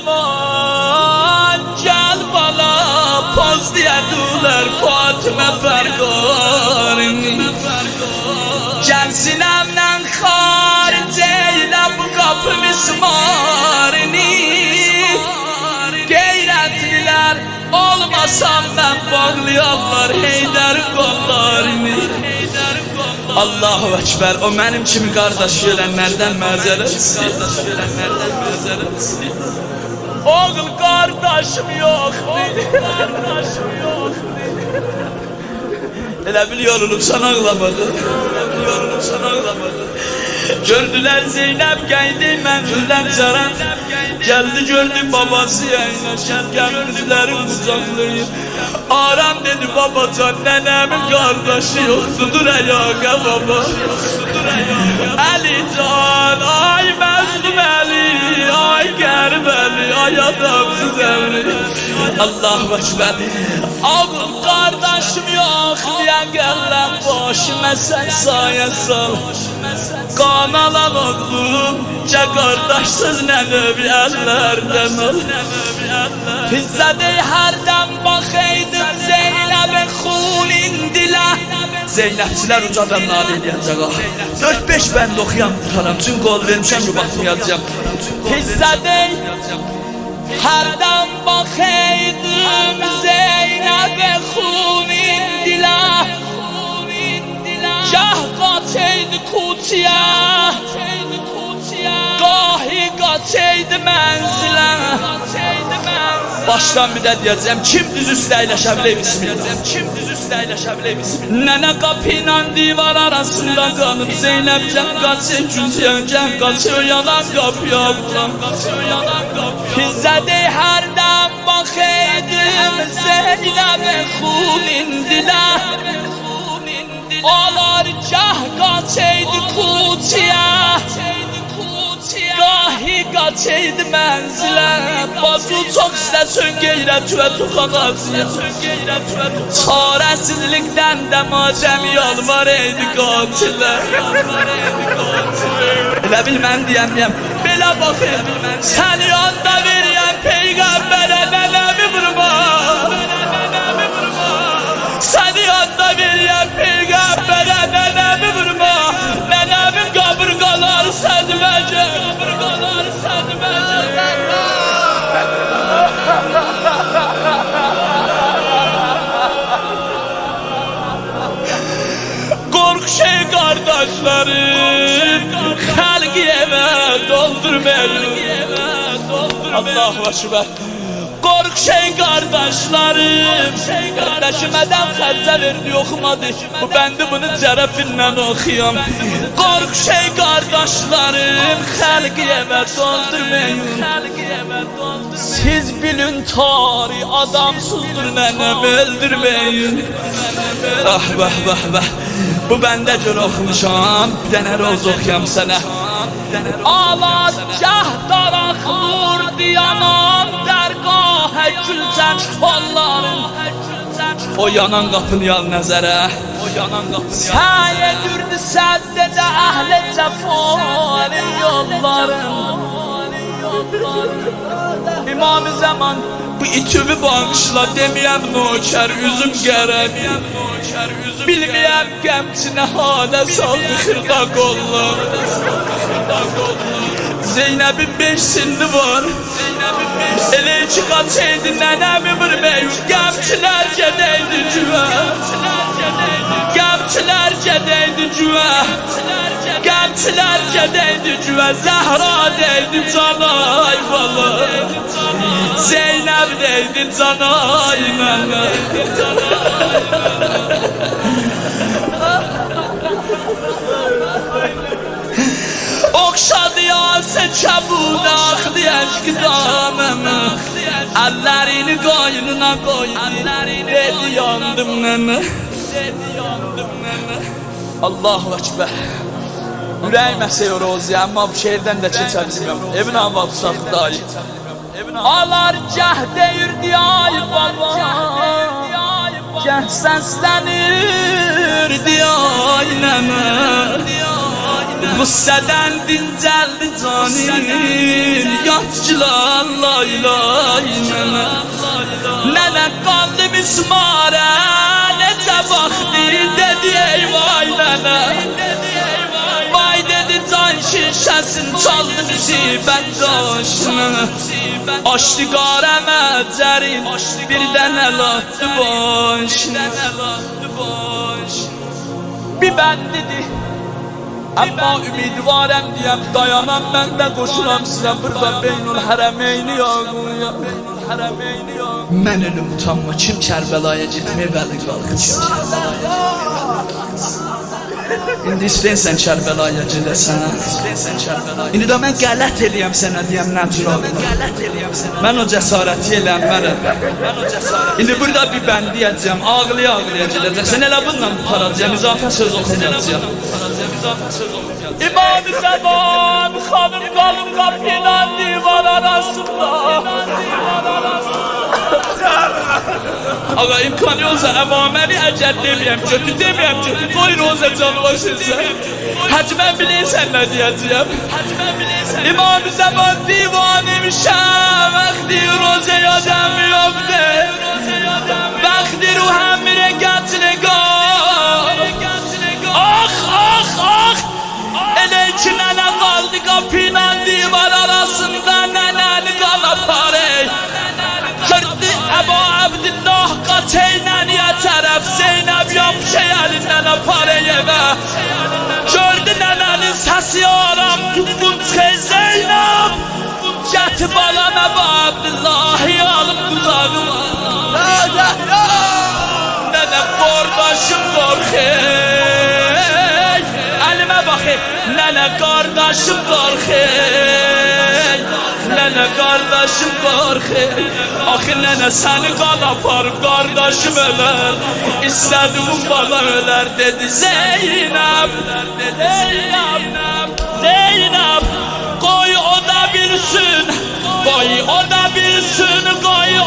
zaman gel bala poz diyedular Fatıma Fergarini gel sinemden hariceyle bu kapı mismarini gayretliler olmasam ben bağlayanlar Heydər qollarını Allahu Ekber o benim kimi kardeş ölenlerden məzərət Oğul kardeşim yok Elə bil yorulup sana ağlamadı Gördüler Zeynep geldi menzilden caran Geldi gördü babası yaynaşan Gördülerin kucaklayıp Aram dedi babacan nenemin kardeşi yoktudur ayağa baba Ali can ay Məzlum Ali ay Kərbəli ay adamsız əmri Allahu Ekber Ağıl kardeşim yok diyen gelen başıma sen saya sal Kan alan oğlum Ca kardeşsiz nənəvi əllərdən ol Fizzədə hərdən baxaydım Zeynəbə xulindilə Zeynəbçilər ucadan nadə eləyəcək 4-5 bənd oxuyan tutaram Çünki qol vermişəm ki baxmayacaq Fizzədə hərdən baxaydım Zeynəbə xulindilə Gah qaçaydı kuçiyə Gahi qaçaydı mənzilə Başdan bir də deyəcəm Kim düz üstə əyləşəbilə bismillah Nənə qapı ilə divar arasında qalıb Zeynəbcəm qaçır güzəyəcəm Qaçır yanan qapıya bulan Fizzədə hərdən baxaydım Zeynəbə xulindilə Alar gah qaçaydı kuçiyə Gahi qaçaydı mənzilə Bazı çox istəsin qeyrətüvə tuxanasıya Çarəsizlikdən də macəm yalvar eydi qatilə Elə bil mən deyəməyəm Belə baxın Sən yanda veriyən Peyğəmbərə nənəmi vurma Sən yanda veriyən Peyğəmbərə nənəmi vurma Nənəmin qaburqaları sədməcə Qorx şey kardeşlerim Xəlqi evə doldurmayın Allahu Ekber Qorx şey kardeşlerim Kardeşimeden xərcə verdi oxumadı Bu bəndi bunun cərəfindən oxuyam Qorx şey kardeşlerim Xəlqi evə doldurmayın Siz bilin tari adamsızdır nənəm öldürmeyin Ah vah vah vah Bu bəndə görə oxumuşam Bir dənə roz oxuyam sənə Ağlar gah daraq vurdu yanan Dərgahə gülcən kolların O yanan qapını yal nəzərə Sən edirdi səddədə əhli cəfanın yolların İmam-ı Zaman bu itübü bağışla deməyəm nökər üzüm gərək Bilməyəm qəmçinə halə saldı xırda qollar Zeynəbin 5 sinni var Elə ki qaçaydı nənəmi vurmayın Qəmçilər gedəydi cüvə Qəmçilər gedəydi cüvə Qəmçilər gedəydi cüvə Zəhra deydi canay bala Zeynəb deydi canay nənə Oxşadı yası çabuğda axlı əşqidaməmə Əllərini qoynuna qoydu Dedi yandım nənə Allahu Ekber Ürəyim əsəyor ozi Amma bu şehirdən də keçə bilməm Evin havalı saxdayı Alar gəh deyirdi ay baba Gəh səslənirdi ay nənə Qüssədən dincəldi canin Yatçılar lay lay nənə Nənə qanlı mismarə necə vaxtı dedi ey vay nənə Vay dedi can şişəsin çaldı müsibət daşını Açdı qarəmə cərin bir dənə latdı başını Bir bəndidir Amma ümidvarəm deyəm dayanam mən də qoşuram sizə burada Beynul hərəmeyni yağuya Mən ölüm utanma kim Kərbəlaya gitmir bəli qalxır İndi istəyirsən Kərbəlaya gedəsən İndi də mən qələt eləyəm sənə deyəm nətur Mən o cəsarəti eləmərəm İndi burada bir bəndiyəcəm ağlaya gedəcəksən Elə bununla qutaracaq izafə söz oxuyacaq İmam-ı Zaman xanım qalım qapıyla divan arasında Ağa imkanı olsa əvaməni əgər deməyəm kötü Qoy Rozə canı başınsa Həcmən bilirsən nə deyəcəyəm İmam-ı Zaman divan imişəm Vəxti Rozə yadəm yoxdur Vəxti ruhəm rəqətliqar Elə ki nənə qaldı qapıyla divar arasında Nənəni qala parey Kırdı Əbu Abdillah qateynəniyə tərəf Zeynəb yapşey əlindən aparey evə Gördü nənənin səsi aram Qubun çıxey Zeynəb Gətib alan Əbu Abdillahi alıb quzağıma Nənə qardaşım qorxey Əlimə baxey Nənə qardaşım qorxey Nənə qardaşım qorxey Axı nənə səni qal aparıb qardaşım ölər İstədiğim bala ölər dedi Zeynəb Zeynəb Qoy o da bilsin Qoy o da bilsin Qoy